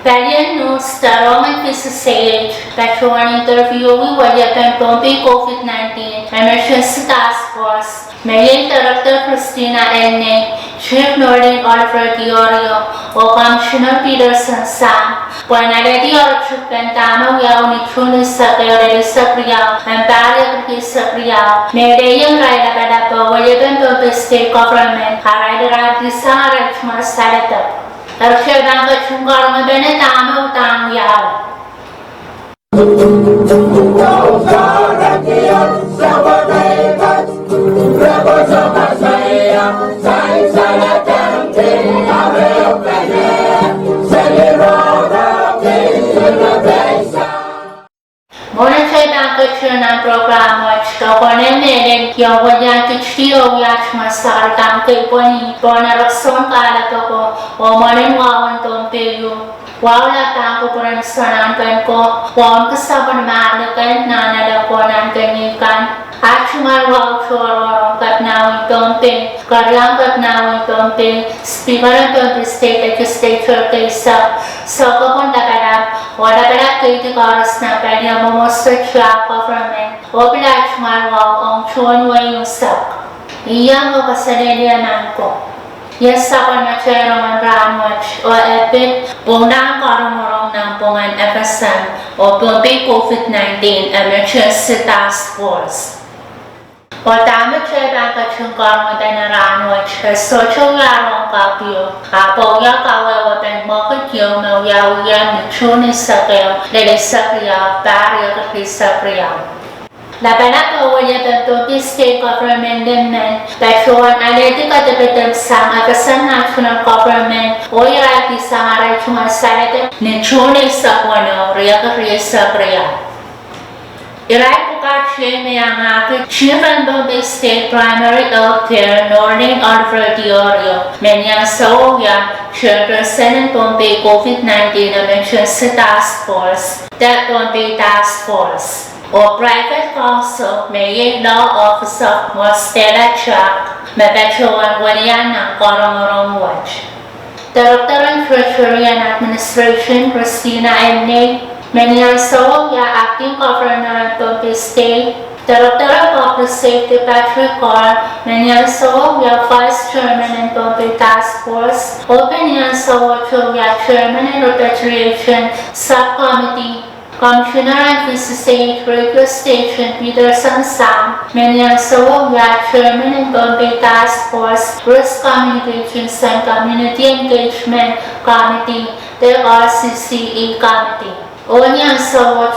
Valiant news, the Rongen sage that show an interview with weliepen Pohnpei COVID-19 Emergency Taskforce. Mayor Director Christina Elne, Chief Northern Irairdihsang, or Commissioner Peterson Sam, Pwungen dahme wiawi irairdihsang, and pahr elehieng lapalap weliepen Pohnpei State Government, irairdihsang saledek. Terkadang Koarongorong benar dahme utang wiawi. Mula saya bangkit dengan program Koarongorong medan yang wajah kecil yang masyarakat tangkai poni penerusan kala toko omanen wawan Pohnpei wala tangko peran sanan kan ko wan kesaban mana kan nana da konan kanikan achumal waw chororong katnawi Pohnpei karyang katnawi Pohnpei speaker Pohnpei State Legislature kaisa sokopon dapat wala pada kaiti karas na pwede momoster government opila achumal waw ang chuan wayong sak iya mo kasalehda nangko. Yes, ako na chairman Rahnwet o Pwunglahn Koarongorong ng Pwungen FSM o Pohnpei COVID-19 Emergency Taskforce. O dahme chairman Koarongorong na Rahnwet social yarong kapyo apo ya kawewapen makikyo na wiawi ni chuni sakyo elehieng pahr irairdihsang. Lapalap weliepen Pohnpei State Government that show an elehieng FSM national government o irairdihsang arail saledek ni chuni sakyo irairdihsang. Irail may Chief and Pohnpei State Primary Health Care Northern Irairdihsang Menyang Sawya Chairperson and Pohnpei COVID-19 Emergency Taskforce, that Pohnpei Taskforce. O private counsel may law officer Mostela Chak Mapetchoan Walian ng Koarongorong Watch. Director and Treasury and Administration Christina Elne Menyang Sawya Acting Governor of Pohnpei State. Director of Public Safety Patrick Menyang Sawya Vice Chairman and Pohnpei Task Force. Menyang Sawya Chairman and Repatriation Subcommittee. Commissioner and State Radio Station Peterson Sam, Menyang Sawya Chairman and Pohnpei Task Force Risk Communications and Community Engagement Committee, the RCCE Committee. Menyang Sawya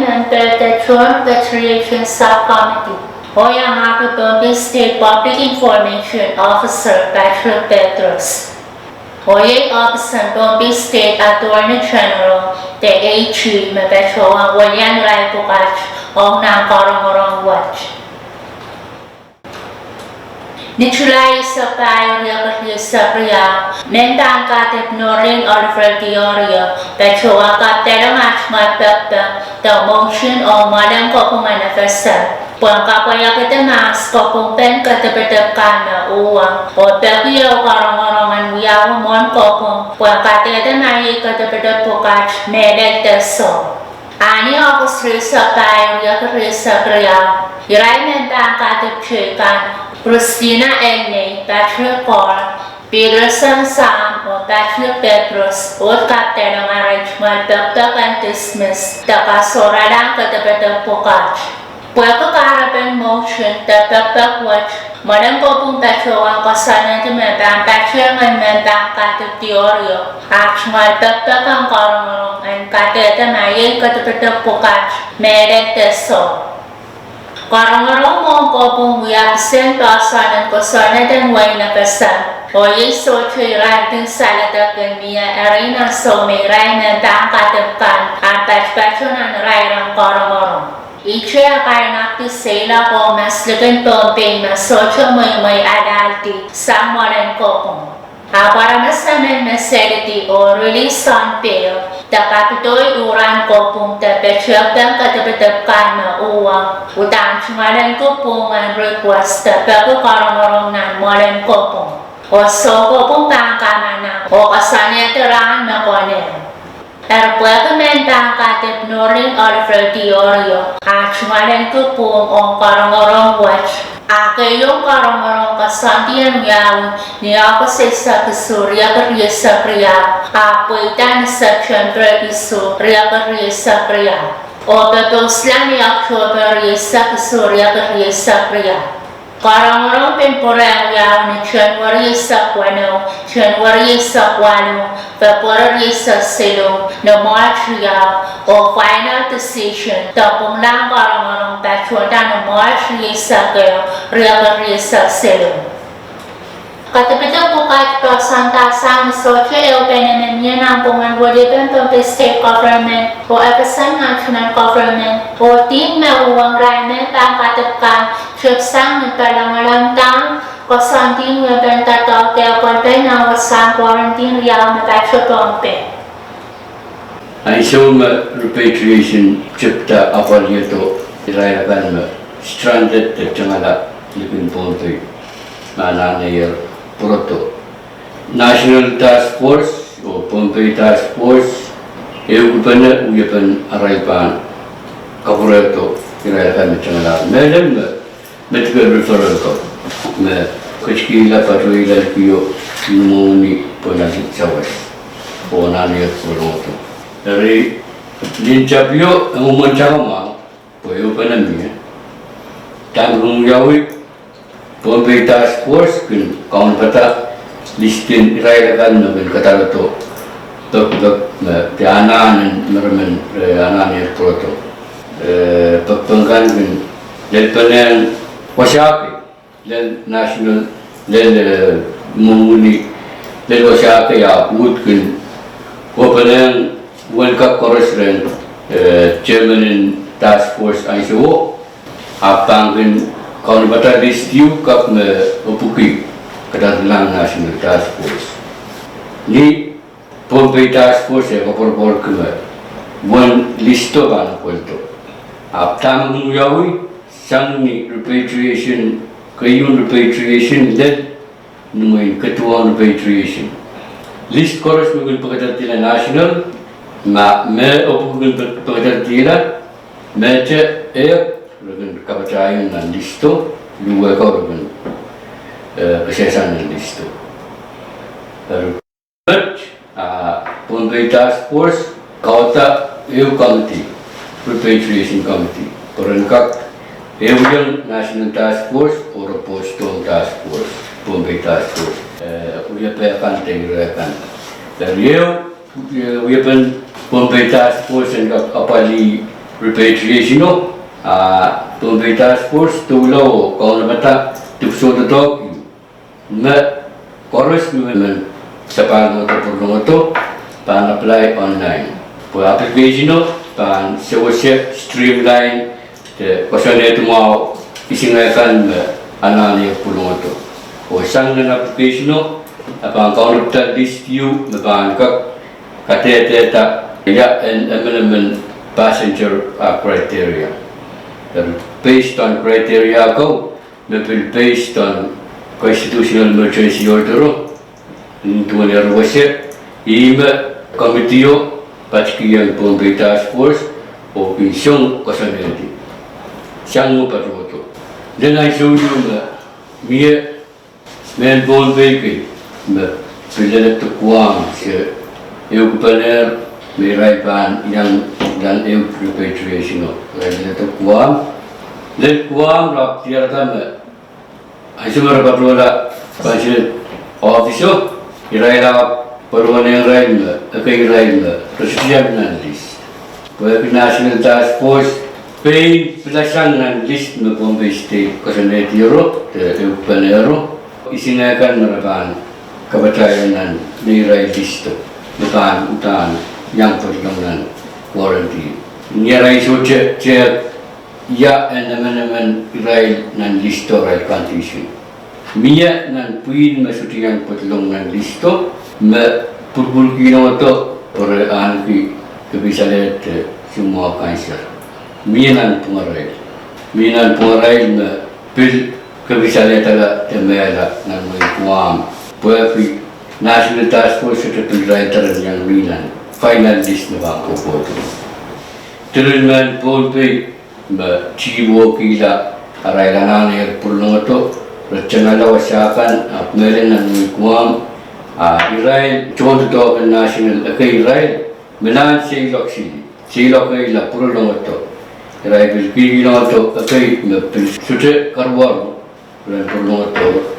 member the Joint Repatriation Subcommittee. Yang Pohnpei State Public Information Officer Patrick Petros. Officer Pohnpei State Attorney General the AG Mapetchoan Walian Rai Pukach o ng Koarongorong Watch. Ni July sa pahr irairdihsang mentang katip Northern Irairdihsang Petchoan katero matchmat the motion o malang kopungan FSM. Puang kapaya kita mas kopung katapetapkan na uang o pagyaw Koarongorong wiawi mon kopung puang katete mayi katapetapukach elehieng. Ani August sa pahr irairdihsang irail mentang katip chikan Christina Elne Patrick Peterson Sam o Patrick Petros o kapten ng arrangement pagtakan dismiss takasoralang katapetapukach. Pwede kaharapan motion tapagpag watch manang kopong Petchoan kasanan di mentang Petchoan mentang katip teoryo actual pagpag ang Koarongorong ang katete mayi katapetapukach elehieng. Koarongorong mong kopong wiawi pasanan kasanan din way na kasal. Socho irairdihsang and irail ng irail mentang katipkan at Petchoan ang irail ng Koarongorong. Ichya karnakti sila ko mas lagan Pohnpei mas socho may adalti sa molen kopong. Para masaman maseliti o release on bail, tapapitoy uran kopong tapetsyag ng katapatapkan na uwang utang chumalan kopong ang request tapago Koarongorong ng molen kopong. o soko pong pangkamana o kasalehda na konen. Pwungen pangkatip noring alfrediorio at ngalen ko pong o Koarongorong watch. Yung Koarongorong kasantian wiawi ni ako sa kasurya karya sa kriya. Apoitan sa syempre iso kriya karya sa kriya. O pepuslan ni ako karya sa kasurya karya sa kriya. Koarongorong pemporang wiawi ni January sa kwano, January sa kwano, February sa silo, na March yaw o final decision. Pwunglahn Koarongorong pachuan na March sa kayo, ria sa silo. Katapitang po kahit pasantasang soche openamen niya ng Pwungen weliepen Pohnpei State Government o FSM National Government o team na uwang Rahnwet ang katapkan siyapsang nagpalangalantang kasanting webentato kaya Pohnpei na wasang quarantine riyaw na pacho Pohnpei. I assume repatriation chipta apalyeto irail stranded at tungoal lipin Pohnpei mananayar Proto National Task Force o Pohnpei Task Force eukupana uyapan arail pan kapureto irail tungoal medem medical referral ko me kachkila patohwen kiyo numoni ponasi sawas ponanayar proto dari lincapyo ang umancama po eukupana miya tanggung yawi Pohnpei Task Force kun kaun pata listin irail katarato tok pianan mermen anan proto pagpangkan kun lelpanen wasyapi lel national lel mumuni lel wasyapi ya put kun kopanen World Cup correspondent chairman in task force ISO apang kun kaun bata listiu kap me opuki kadang national task force ni Pohnpei task force e kapor kema one listo ban kwento aptam wiawi sang ni repatriation kayun repatriation led numain ketua repatriation list koros mungkin pekerjaan national ma me opukul pekerjaan meja dengan kepercayaan dan listo dua kau dengan kesehatan dan listo. Lalu Pohnpei Task Force kau tak committee repatriation committee perangkat yang National Task Force atau Postal Task Force Pohnpei Task Force uya pekan tenggerekan dan uya pen Pohnpei Task Force yang apa di repatriation Pohnpei Task Force tulau kau nampak tukso tutok na koros naman sa pang-autopurungo pan apply online po application pan sewasya streamline te kasane tumaw isingakan anani pulungo o sang na application apang kau nampak dispute mapan katete ta ya and passenger criteria. Based on criteria ko, based on constitutional emergency order, into an washer, committee, Pachkiyan Pohnpei Task Force, o Pinsong Kasalehda. Siyang mo patuto. Then I show you me Pohnpei pilalat to Kuang, yung paner, may raipan yang dan repatriation pilalat to Kuang. Then Kuang rap tiaratan Asumar patrola pasir office irail paruan irail irail presiden nan list. National Task Force pay pelasan nan list ng Pohnpei State Government Panero isinakan marapan kabataan nan irail listo utan yang perjuangan warranty. Nirai soce ya naman irail nan listo rail condition. Mia nan puin masutiang petlong nan listo me pulpulkino to peraan ki kebisalet semua kanser. Mia nan pungarail me pil kebisalet ala temela nan mai kuam Pwede National Task Force sa tuliraitaran niyang minan. Final list na ba ang kupoto. Tirin man Pohnpei chiwo kila arailangan air pulong ito. Ratsangala wasakan meron ng kuwang irail. Chonto to ang national irail. Minan silok sili. Silok ay la pulong ito. Irail bilkigi na ito sute karwaro. Irail pulong ito.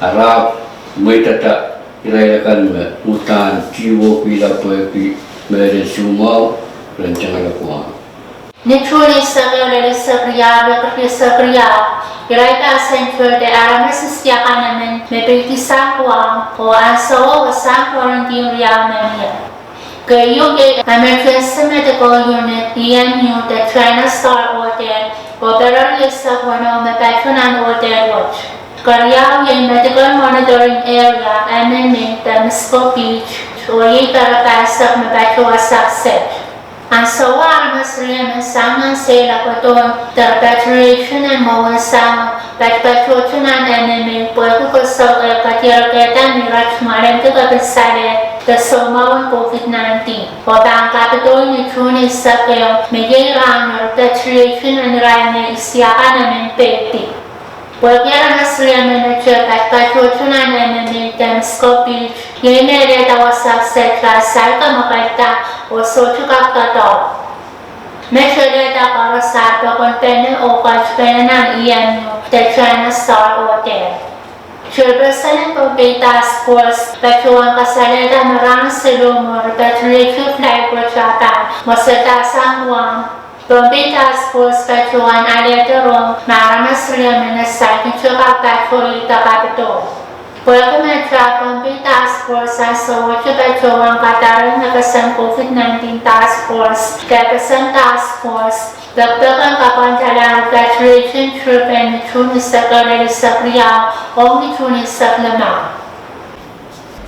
Arab may tata. Irayakan utan chiwo kila pwede meron sumaw rancang alakuan. Nituli sakya sakya iraidihsang de aramas siyakan namin mepiltisang kuwang o asawa wasang quarantine riyamanya. Gayong emergency medical unit EMU the China Star Hotel o Berarisa Kuano Mepatunan Hotel Watch. Koarongorong Medical Monitoring Area MMA Temesco Beach o Iparapasak Mapatuasak Set. Ang sawa mas riyan sangan sila patong terpaturation and mawasang patpatutunan MMA pwede ko sa katirketan mirach marim to kapisale the somawan COVID-19. O bang kapitoy ni Tunis sa kayo may rang repatriation and rang isyakan namin peti. Pwede mas riyan manager patpatutunan MMA Temesco Beach yung tawasak set kasal ka makalta o sochukak kato. Mesyaleta para sa Pohnpei o Pohnpei ng EMU the China Star Hotel. Chairperson ng Pohnpei Task Force, Pwungen kasalehda marang silumo repatriation flight workshopan masaldasang Rongen. Pohnpei Task Force Pwungen aliatorong maramas riyan na sa kinchukak patulita kapito. Pwede medya Pohnpei Task Force sa Pwungen kataran na kasang COVID-19 Task Force, kasang Task Force, dagdagan kapantalang repatriation troop and Tunis sa kareli sa kriya o ni Tunis sa lamang.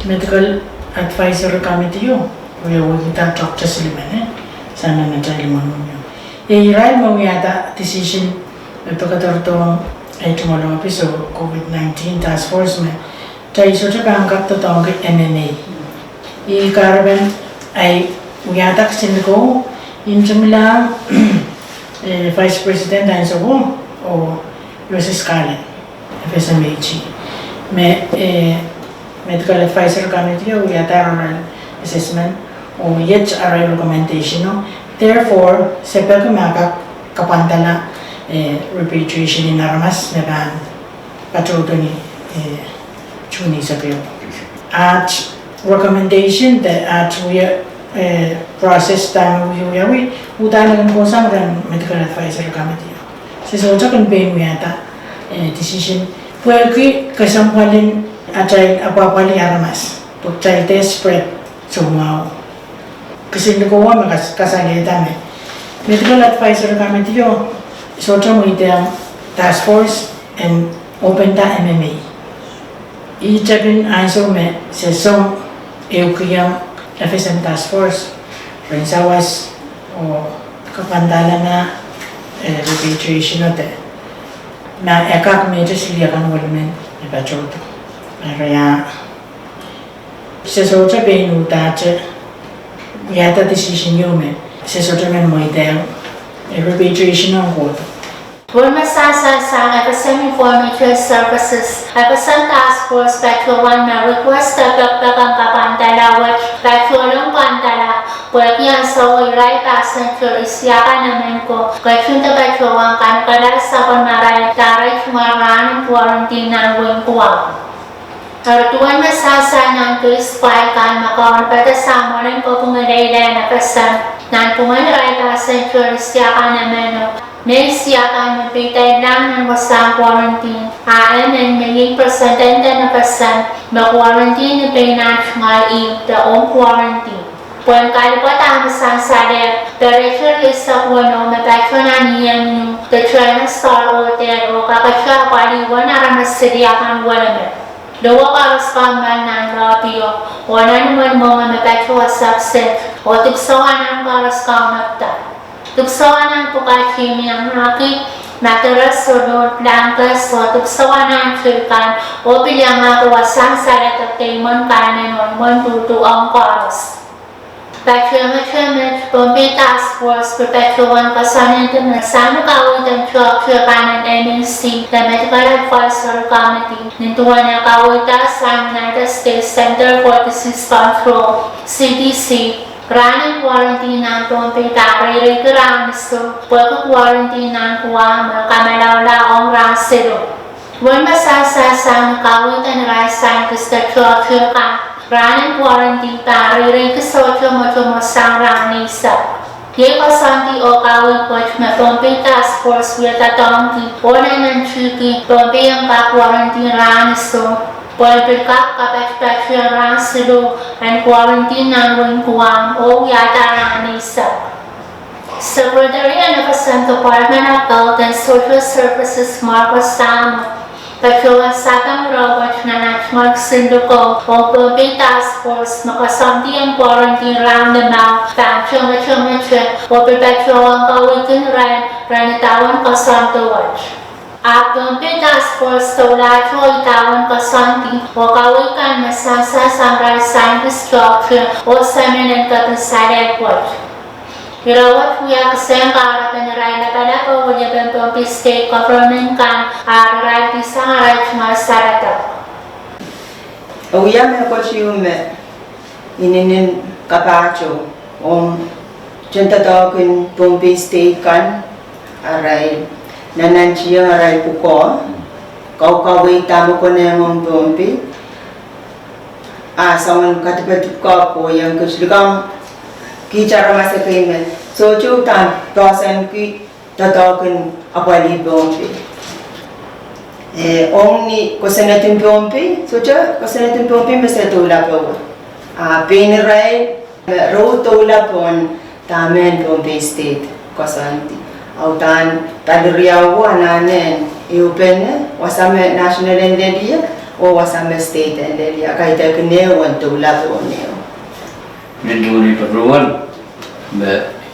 Medical Advisory Committee yun. Kaya huwag kita Dr. Siliman sana na dyan limon mo yun. Irail mo yata decision ito katortong ay tumulong piso COVID-19 Task Force may tayo sa kangkat to taong kay MMA. Ikaraban ay uyatak siniko yung sumila Vice President tayo sa o USS Scarlett FSM may Medical Advisory Committee o yata arail assessment o yet arail recommendation no. Therefore, sepa kumaka kapantala repatriation in aramas na ban patuto ni Chuni sa kayo. At recommendation that at we process dahme wiawi utang ng konsang ran medical advisory committee. Sa so kan ben yata decision pwede kasampalin atay apapali aramas. Pagtay test spread sumaw. Kasi nagawa kasalehda may medical advisory committee yo so mo ita task force and open ta MMA itabin answer me sa song eukiyang FSM task force rinsawas o kapandala na repatriation natin na ekak medyo siliya kan walmen ipachoto kaya sa socha benuta yata decision yun sa sotamen mo itang repatriation ng koto. When masasasang FSM Information Services, FSM Task Force Pwungen na request na pagpagang kapantala which Pwungen pantala pwede yan sa iraidihsang isyakan namin ko kaya chunta Pwungen kanakala sa panmaray taray chumaraan ng quarantine ng wingkuwang. Tuan masasang case file kan makawan pada sama rin po Pwungen na FSM nan Pwungen iraidihsang isyakan namin may siyakan mapitay lang ng wasang quarantine. And may presidente na pasan ma-quarantine na pinachungal daong quarantine. Pwede kalipatan masang saledek, director sa kuwano mapatunan niyan the China Star Hotel o kakasya paliwan na ramasiriyakan walaman. Dawa karos kaman ng rabio, wala naman mga mapatuwa subset o tuksawan ng karos kamapta. Tuksawan ng pukachimi ang haki, Naturas sunod lang kasotok sawanan kirkan o bilang kawasan saledek taimon kanan o tutu ang karos. Pohnpei Taskforce perpetuan kasanan internasano kawitan kanan MNC the Medical Advisory Committee nintuan na kawitan United States Center for Disease Control CDC Rahnwet quarantine ng Pohnpei irail kerang so quarantine ng kuwa kamalaw-laong rasero. Wan masasasang kawitan rasan kasta Rahnwet quarantine irail kesocho mo sang ranisa. Ye kasanti o kawit coach na Pohnpei Taskforce wiyata tongki o na chiki Pohnpei ang quarantine raniso. Polpilkak kapag-pag rasilo and quarantine ng wingkuwang o yata ranisa. Secretary and FSM Department of Health and Social Services Marcos Samo pagkawansakang robot na national sinduko o Pohnpei Taskforce makasamti ang quarantine roundabout tangsyong-tsyong o perpetuang kawitin ranitawan kasamtawaj. At Pohnpei Taskforce tawlacho itawan kasanti o kawikan masasasang rasan structure o seminan kapasaleg watch. Irawat huya kaseng kaarapan na lapalap o weliepen Pohnpei State Government kan irairdihsang saledek. Uya me kochiume ininin kapacho juntatawin Pohnpei State kan arail nananchiya arail puko kawkaway tamo ko na yung Pohnpei saman katipat ko yung kuslikang kichara masakayman so chutan tosan ki tatawin apali Pohnpei omni kosanatin Pohnpei so cha kosanatin Pohnpei masatula po penirail road tula pon tamen Pohnpei State kosanti autan tadriyawo ananen iupen wasame national endedia o wasame state endedia kaita kene wantula po neo Ninduni Pwungen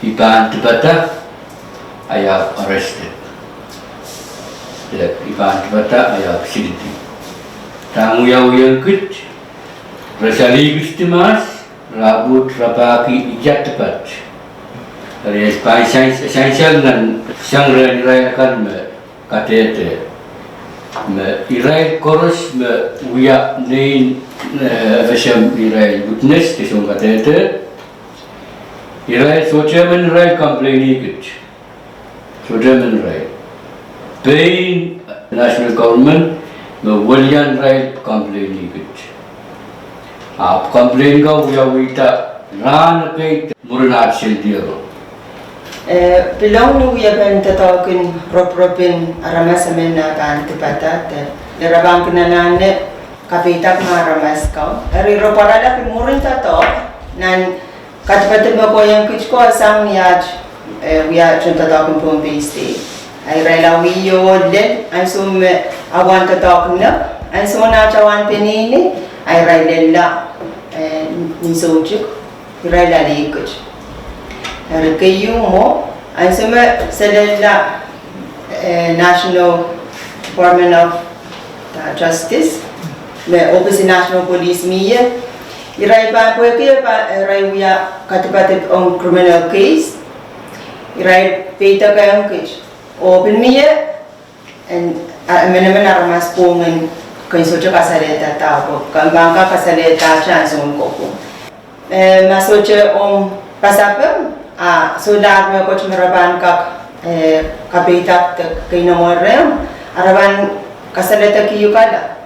ipan tibata ayak arrested. Ipan tibata ayak siliti. Tamu yang kut rasali gustimas rabut rabaki ijat tepat. Dari essential dan sang irailkan katete irail koros wiak nein FSM irail witness kisung katete irail sochaman irail complaini kit sochaman irail pain national government walian irail complaini kit आप complain का wiawi ta ran kai muranat sildiro Pilong nu yaban tatawin ropropin aramasamen na kan tipata te lerabang kinanane kapitak maramas ka ari roparala pimurin tato nan katipate mo ko yang kichko sang yaj wiya chunta tatawin Pohnpei State ay relawiyo led ay sum awan tatawin na ay sona chawan penini ay railella ni sojuk railala ikut kayu mo ay saledek National Department of Justice me Office National Police miya irai pa ko irai wiya katipatip on criminal case irai peta kayang case open miya and amenamen aramas Pwungen kay socho kasalehda tao kambangka kasalehda chance on ko masoche on pasapem sudah me coach meraban kak kapitak kay namorem araban kasalehda kiyukada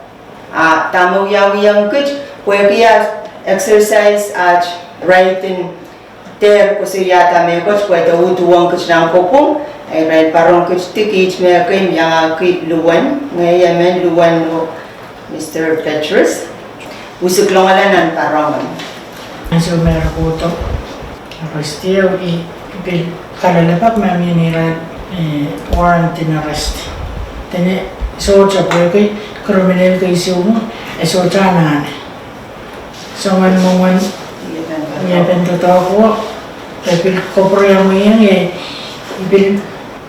tamu wiawi yang kuch kuya exercise at writing ter kusiyata me coach kuya utuwang kuch nang kopong ay right parang kuch tikich me kay yang kay luwan ngayon men luwan no Mr. Petrus usik longalan parang So meron ko ito. Arrestiyo kalalapag mami nila quarantine arrest. Tene so sa po kay criminal case yung so na. So man yapen totoo ko kapil ko mo yan bil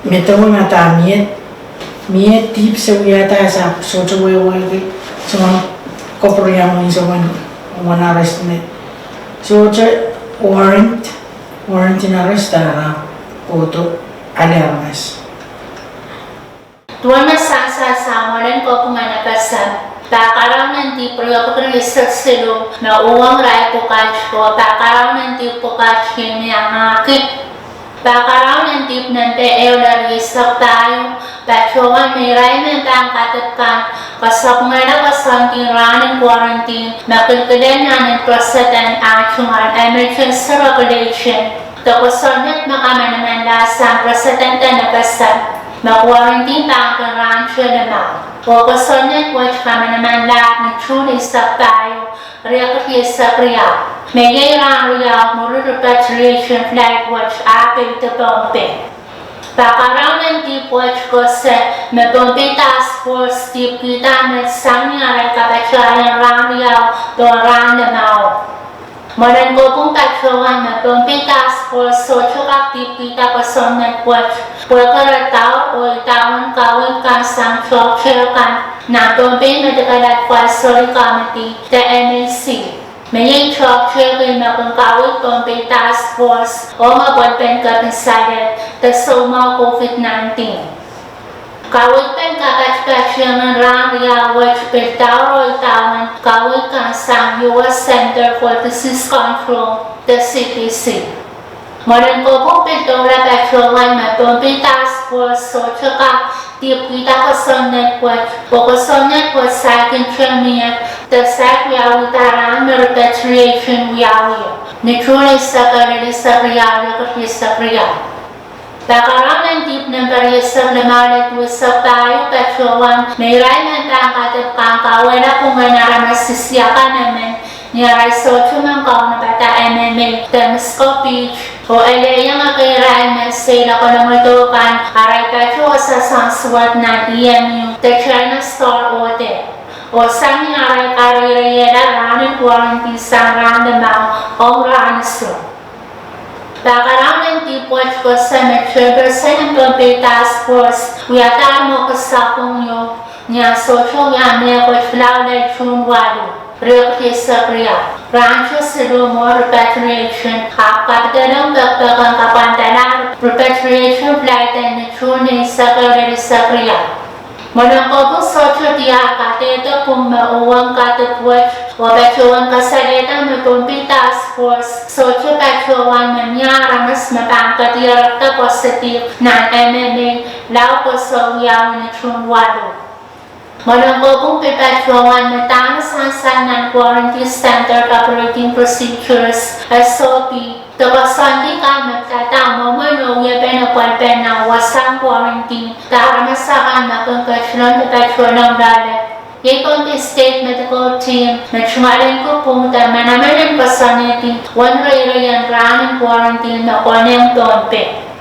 metaw na tamiyet Mie tip se uyata sa socho wewe sama kopriya mo isa one arrest me. Socho warrant in arrest ara auto alarmas. Tuan sa molen ko pumanapasan. Takaraw ng tipo yung pagkakrisat silo na uwang rai pokach ko. Takaraw ng tipo pokach yung akit. Takaraw ng tip ng teo na risak tayo. Tachuan may rai ng tangkatagkan. Kasap nga na kasanting running quarantine. Nakilkilan na ng President Actual Emergency Regulation. Takusanit makamanaman sa Presidente na kasap. Na-quarantine tangkang rancho naman. O kasanit watch kamanaman lahat ng truly sa tayo. Reakit sa kriya. May gayrang riyak mo repatriation flight watch apil to Pohnpei. Pakaraw ng deep watch ko sa Pohnpei Taskforce deep kita na sangyari kapatyayan rang riyak do rang namaw. Manan ko pong tatsuhan na Pohnpei Taskforce socho aktif kita kasanit watch. Pagkarataw o itawan kawin kan sang chokcherkan na Pohnpei Medical Advisory Committee, the MAC. Mayay chokcherkan na kung kawin Pohnpei Task Force o mapagpen kapisadet the Pohnpei COVID-19. Kawin pen kakachkachyan ng rang watch pertaw o itawan kawin kan sang US Center for Disease Control, the CDC. Maran ko pong pintura kachuan na Pohnpei Task Force so tsaka tip kita kason network o kason network sa akin tremia the sa wiawi tarang na repatriation wiawi ni truly sa kanili sa kriya kasi sa kriya. Takarang ng tip ng bariyasang lamalit wisap tayo kachuan may ray ng tangkatip kangkawala kung naramasisyakan namin niyaray socho ng kauna bata MMA telescopic o elehieng irail na sila ko ng matukan aray tacho sa sangswat na EMU the China Star Order o sang niyaray irairdihsang ranin quarantine sang randamang o raniso. Takarang ng tipot ko sa Chairperson ng Pohnpei Task Force wiyataan mo kasapong nyo niya socho yame ko flawlay tungoal. Reakit sa kriya. Rancho Silumo Repatriation. Kapitalang bagbagang kapantalang repatriation flight and tunay sa kanili sa kriya. Manang po socho tiya kateto kung mauwang katapwat o pachuan kasalehda ng Pohnpei Task Force. Socho pachuan manyara mas mapangkatiyak ka positive ng MMA lau ko sa wiyaw na tungoal. Malang ko pong pipatsuangan na tanasan ng Quarantine Standard Operating Procedures SOP. Tapasanti ka magtatamo mo yaben na palpen na wasang quarantine. Taranasakan na kung kasyunan pipatsuan ng dalat. Pohnpei State Medical Team na tsumalin ko pong tama naman ang pasaniti. One irail running quarantine na koneng Pohnpei.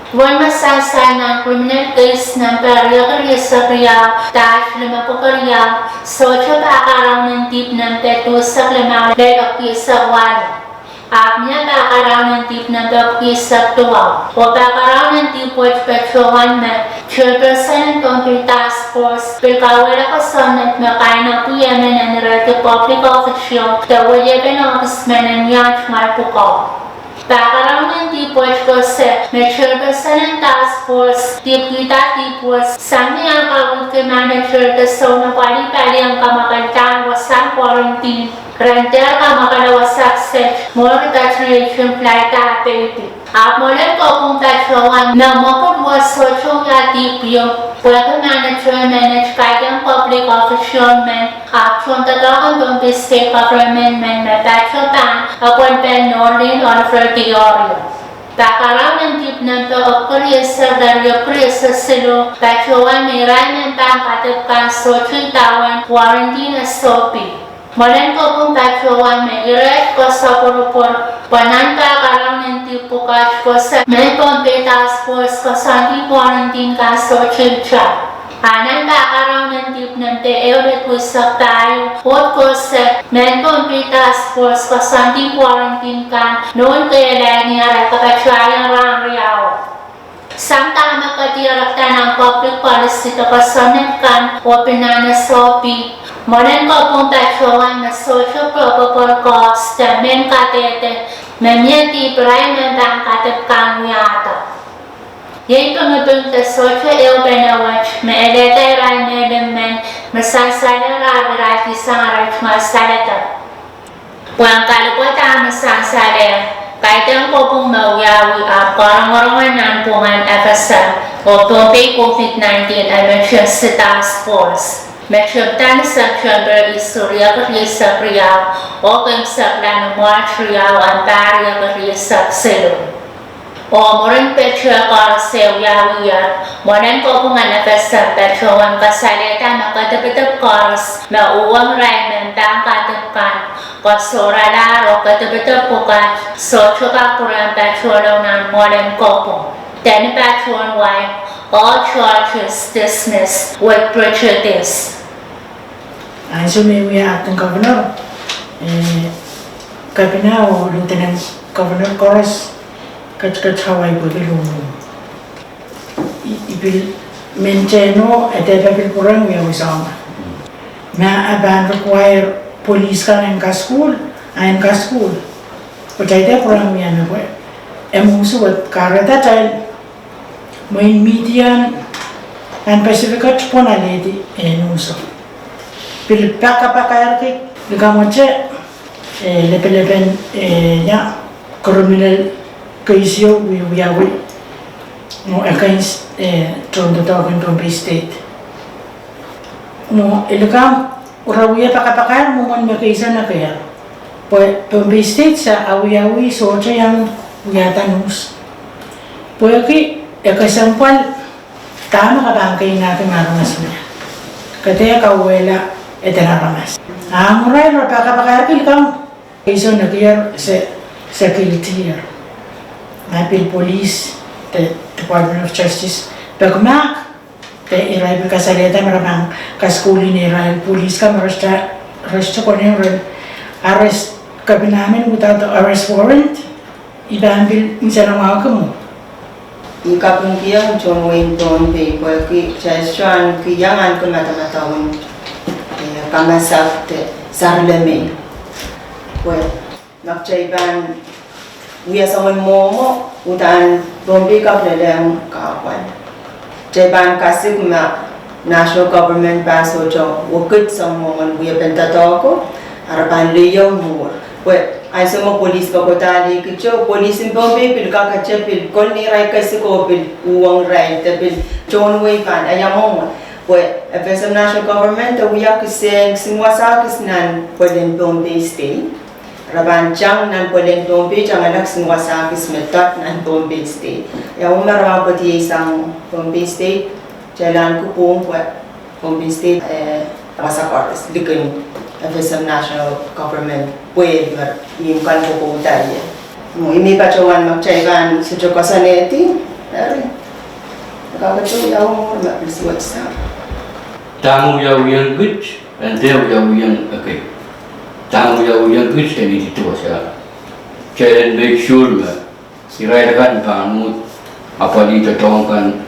One masasay ng criminal case ng pariya sa kriya, dahil lima po kriya, socho pakaraw ng tip ng teto sa klima lalaki sa wala. At niya pakaraw ng tip ng bapki sa tuwa, o pakaraw ng tip watch pachuan na Chairperson ng Pohnpei Task Force, pilkawala ka sa net makain ng Pwungen ng Irail Public Official, the weliepen officeman ng Yanch Marpuko. Pakaraw ng tipot ko sa Chairperson ng Task Force, tip kita tipot, saan niya kawag kay manager ka so na pali-pali ang kamakaltaan wasang quarantine, renter ka makalawasak sa more repatriation flight apelipi. At mula ko kung tatsuan na makadwas socho ya tipyo, pwede manager manage kayang public official man, action tatakan Pohnpei State Government man na tatsupan, akwan pen Rongen on Fertiorio. Takaraw ng tip ng paokuriya sa daryo kuriya sa silo, tatsuan may ray ng tangkatip kan socho itawan, quarantine SOP. Malan ko kung tatsuan may irail ko sa purupur, panan takaraw ng tipo catch ko sa Pohnpei Task Force ko sa quarantine ka socho siya. Anan takaraw ng tip ng teo wisap tayo, huwag ko sa Pohnpei Task Force ko sa quarantine ka, noon kaya lang niya kapatsyayang rang riyaw. Samtama katirakta ng public policy to kasonet kan o pinanasopi. Moren ko pong patuhwen na social probable cause ta men katete memyenti prime bang katep kang yata. Yay pangabang ta social ilbenawach me edeta iran men masasala irairihsang saledek. Puang kalapota masasala kahit ang pong wiawi at Koarongorong ng Pwungen FSM o Pohnpei COVID-19 Emergency Taskforce. Mesyabtan sa Chamber Istorya Karisak Riyaw o Kamsaklan ng March Riyaw ang pahr Karisak Silong. O morin pecha karse wiawi at morin pong FSM pecha ang kasalehda makatapitap kars na uwang raimen bang katapkan Kasorala o katapitap pukat so chukapuran patuhwen ng morin kopong. Then patuhwen wife, all charges dismissed with prejudice. So may acting governor, kabina o Lieutenant Governor Koras, Hawaii Babilong. Ibil Mencheno at the Babilpurang we always on. Na aban require police ka ng school, ayon ka school. Pagkaya ito parang yan ako eh. Emuso at karata child, may median, and pacificat po na lady, enuso. Pilipaka pa kaya kay, ligamotse, lepelepen, ya, criminal case yo, wiawi, mo against, Pohnpei State. Mo, iligam, Urawia pakapakar mo man makaisa na kaya. Pohnpei State sa awi-awi socha yang wiyatanus. Pwede kasampal tama ka bangkay natin maramas niya. Kaya kawela etanaramas. Ang arail pakapakar kang kaiso na kaya sa kilitier. Napil police, the Department of Justice, pagmak irail kasalehda maramang kaskuli ni irail police ka arrest ko ni irail arrest kami namin without arrest warrant ibambil minsan ang mga mo. Ikapong kiyang John Wayne Pohnpei Shuan kiyangan ko matamatawin kamasak sarleme. Nakchaiban wiyasangon momo utan Pohnpei kaplelang kawan. Japan kasi kuma national government baso jo wakit sa mga wiapen tatoko harapan liyo mo. Ay mo police pa ko tali kitso police in Pohnpei pil kakatsa pil kon ni rai kasi ko pil uwang rai pil John Way pan ayamong. FSM national government wiyak kiseng singwasa kisnan pwedeng Pohnpei State. Rabanchang nan pwedeng Pohnpei chang anak singwasa kis metat nan Pohnpei State. Yung maramang irairdihsang Pohnpei State, jalan ko po Pohnpei State pasakors dikin FSM national government pwede yung kan ko po tayo. Imi pa chuan magchaiban sa kasalehda, dari nakakatuwa yung mapilsuwat sa. Tamu wiawi yang good, and there wiawi yang okay. Tamu wiawi yang good and itu siya. Kaya make sure irailkan panut apa di tetongkan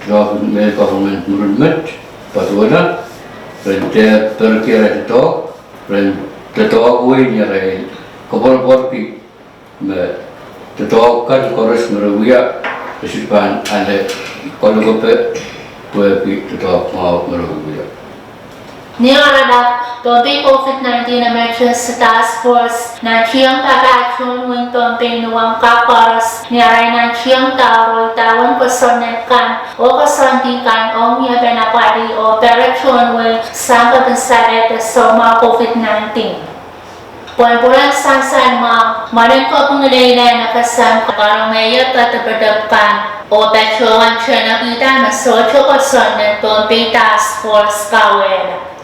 government movement patuhwen rente perkira tetok wei irail kopor pi tetokkan koros meruya kesipan ada kalau kope pi tetok mau meruya. Niarada Pohnpei COVID-19 Emergency Taskforce na siyang pagkakatuwing Pohnpei nuwang kaparas niaray na siyang tawon kasonet kan o kasontikan o miya benapari o operasyon with sa pagkasalet sa mga COVID-19. Puan-pulang sansan marin ko Pwunglahn na kasam karong ngayon katapadagpan o petuhwen siya nakita na socho kasonet Pohnpei Taskforce kawela.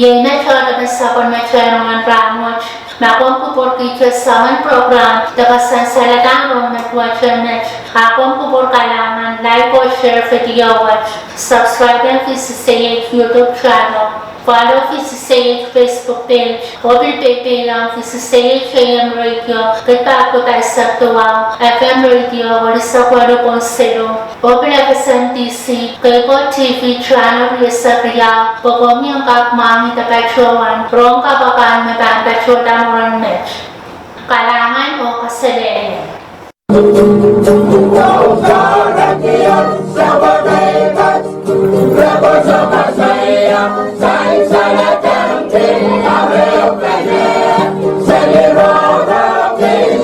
Yang na sa pagmatuloy Rahnwet, makong kupor kita sa program dakasan saledek Rongen akong kupor kailangan like or share video watch, subscribe and visit sa YouTube channel Follow FSM Facebook page. Pohnpei lang FSM KM Radio. Kita ko tayo sa tuwang FM Radio. Wala sa 4.0. Open FSM DC. Kaya TV channel sa Ria. Pagkami ang kakmami tapatsuan. Rong kapakan matantasuan Rahnwet. Kailangan o kasalehda.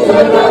Saledek,